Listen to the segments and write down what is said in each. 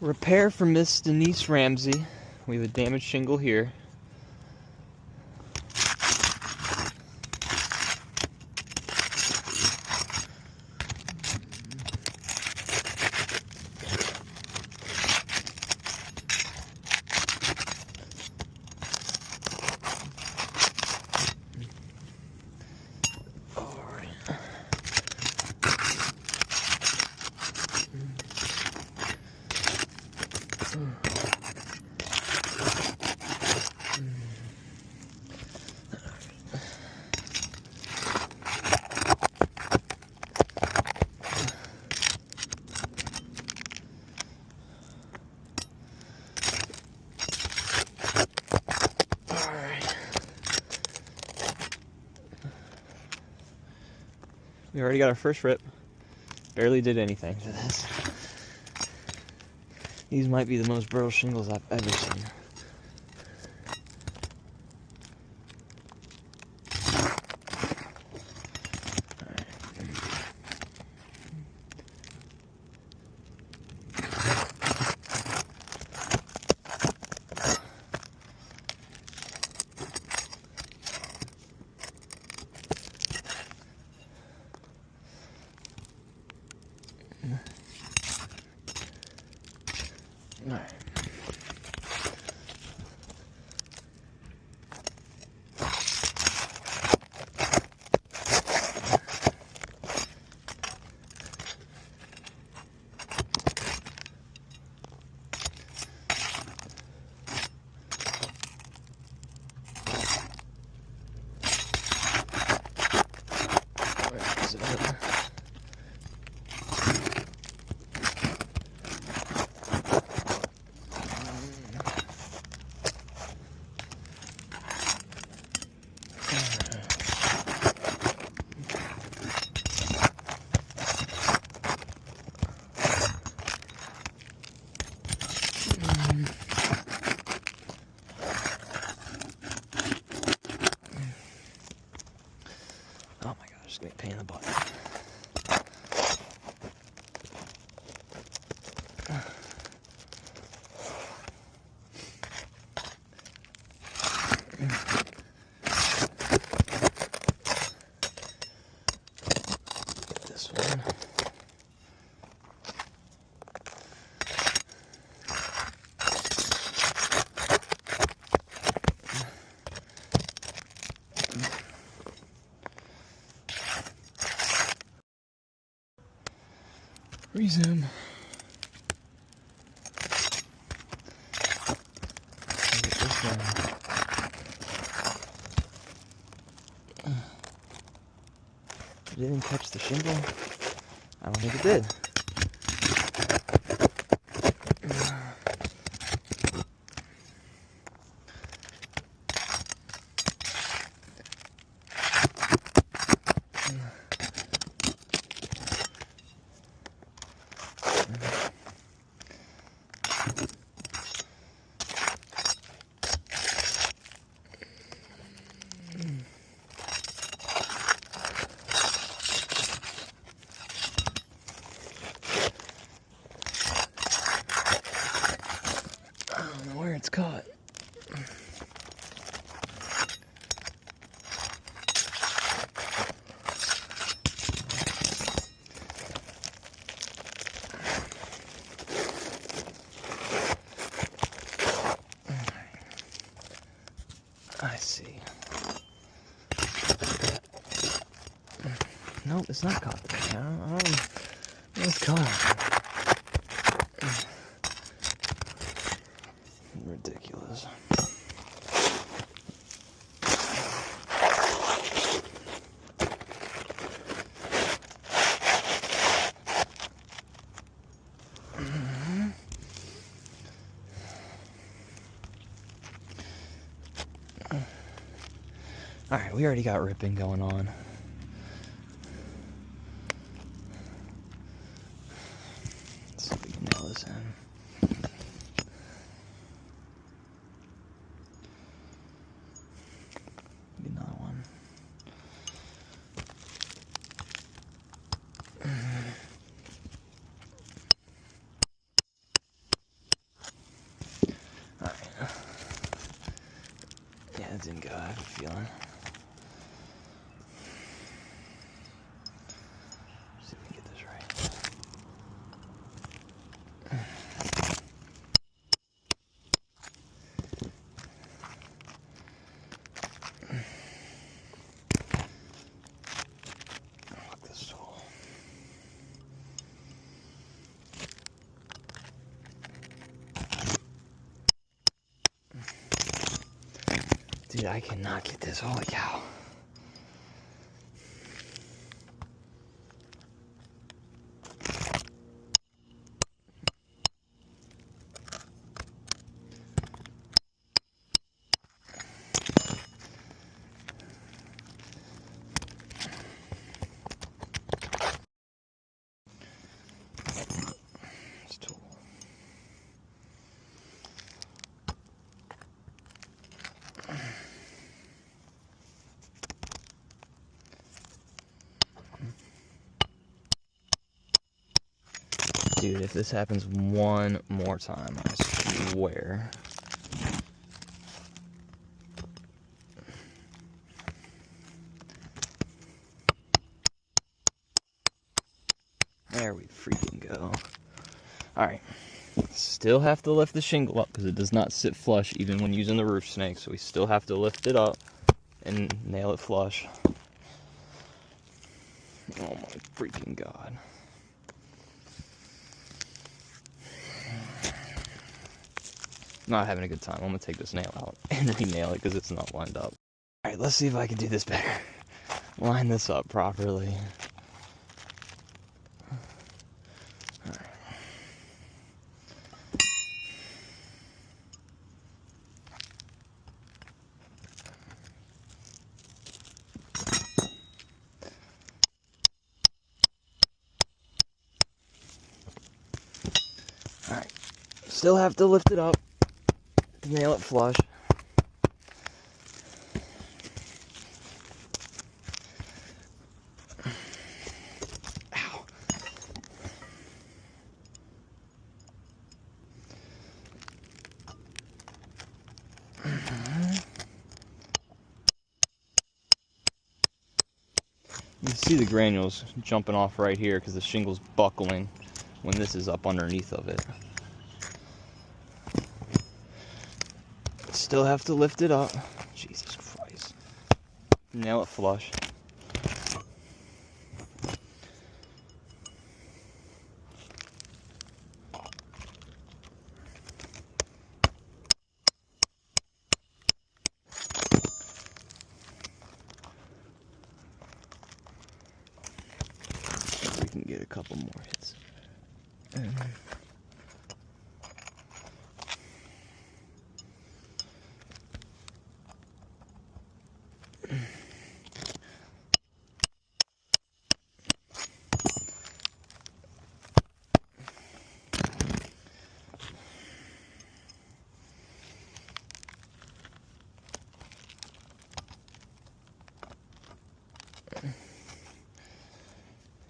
Repair for Miss Denise Ramsey. We have a damaged shingle here. We already got our first rip. Barely did anything to this. These might be the most brittle shingles I've ever seen. All right. Where is it? Oh my gosh, it's gonna be a pain in the butt. This one. Resume. Get this one. It didn't catch the shingle. I don't think it did. I don't know where it's caught. I see. Nope, it's not caught. I don't know it's caught. Ridiculous. Alright, we already got ripping going on. Let's see if we can nail this in. Maybe another one. feeling. See if we can get this right. Look this tool. Dude, I cannot get this. Holy cow. This tool. Dude, if this happens one more time, I swear. There we freaking go. Alright. Still have to lift the shingle up because it does not sit flush even when using the roof snake. So we still have to lift it up and nail it flush. Oh my freaking god. Not having a good time. I'm gonna take this nail out and re-nail it because it's not lined up. Alright, let's see if I can do this better. Line this up properly. Alright, still have to lift it up to nail it flush. Ow. You can see the granules jumping off right here because the shingle's buckling when this is up underneath of it. Still have to lift it up. Jesus Christ. Nail it flush. We can get a couple more hits.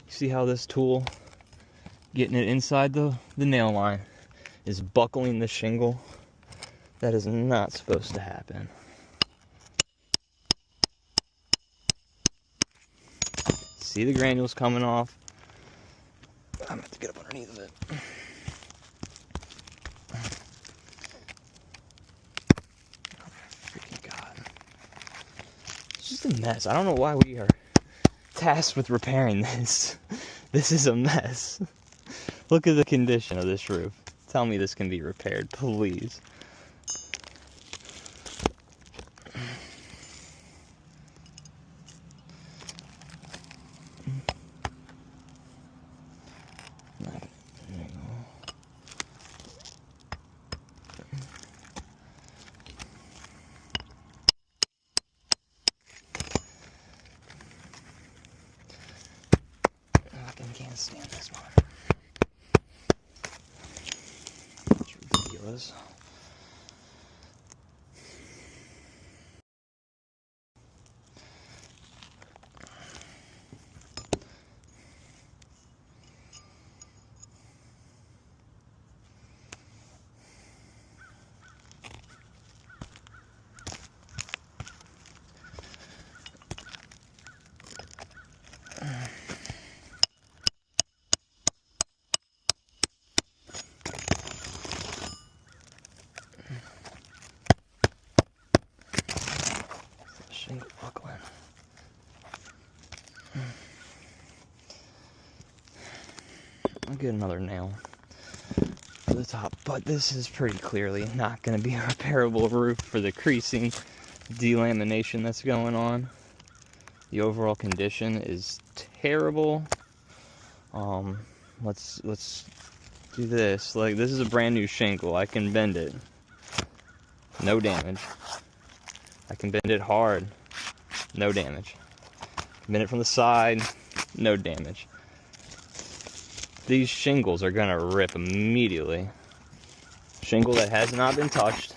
See how this tool, getting it inside the nail line, is buckling the shingle? That is not supposed to happen. See the granules coming off? I'm gonna have to get up underneath of it. Oh, freaking God. It's just a mess. I don't know why we are tasked with repairing this. This is a mess. Look at the condition of this roof. Tell me this can be repaired, please. Can't stand this one. It's ridiculous. I'll get another nail for the top. But this is pretty clearly not going to be a repairable roof for the creasing, delamination that's going on. The overall condition is terrible. Let's do this. Like, this is a brand new shingle. I can bend it. No damage. I can bend it hard. No damage. Bend it from the side. No damage. These shingles are gonna rip immediately. Shingle that has not been touched.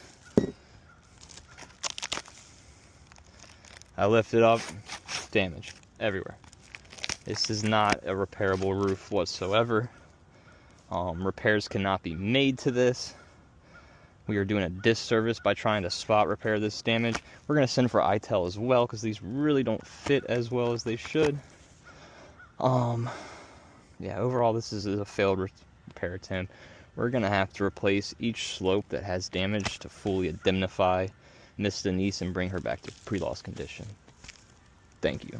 I lift it up. Damage everywhere. This is not a repairable roof whatsoever. Repairs cannot be made to this. We are doing a disservice by trying to spot repair this damage. We're going to send for ITEL as well because these really don't fit as well as they should. Yeah, overall this is a failed repair attempt. We're going to have to replace each slope that has damage to fully indemnify Miss Denise and bring her back to pre-loss condition. Thank you.